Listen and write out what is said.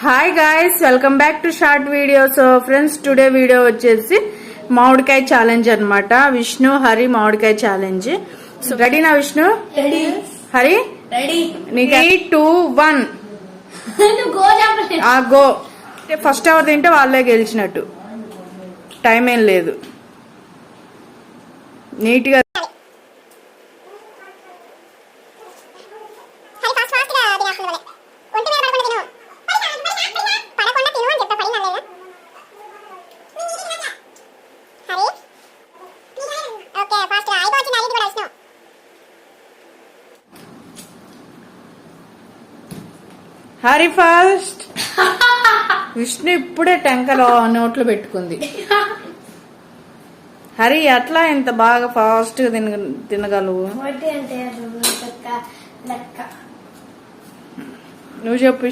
Hi guys, welcome back to short video. So friends, today video వచ్చేసి మామిడికాయ challenge అన్నమాట. విష్ణు హరి మామిడికాయ ఛాలెంజ్. సో రెడీనా విష్ణు? రెడీ. హరి రెడీ. నీకు 3, 2, 1 గో. ఫస్ట్ అవర్ తింటే వాళ్ళే గెలిచినట్టు. టైం ఏం లేదు. నీట్ గా హరి ఫస్ట్. విష్ణు ఇప్పుడే టెంకలో నోట్లో పెట్టుకుంది. హరి అట్లా ఇంత బాగా ఫాస్ట్ గా తినగలవు? అంటే నువ్వు చెప్పు.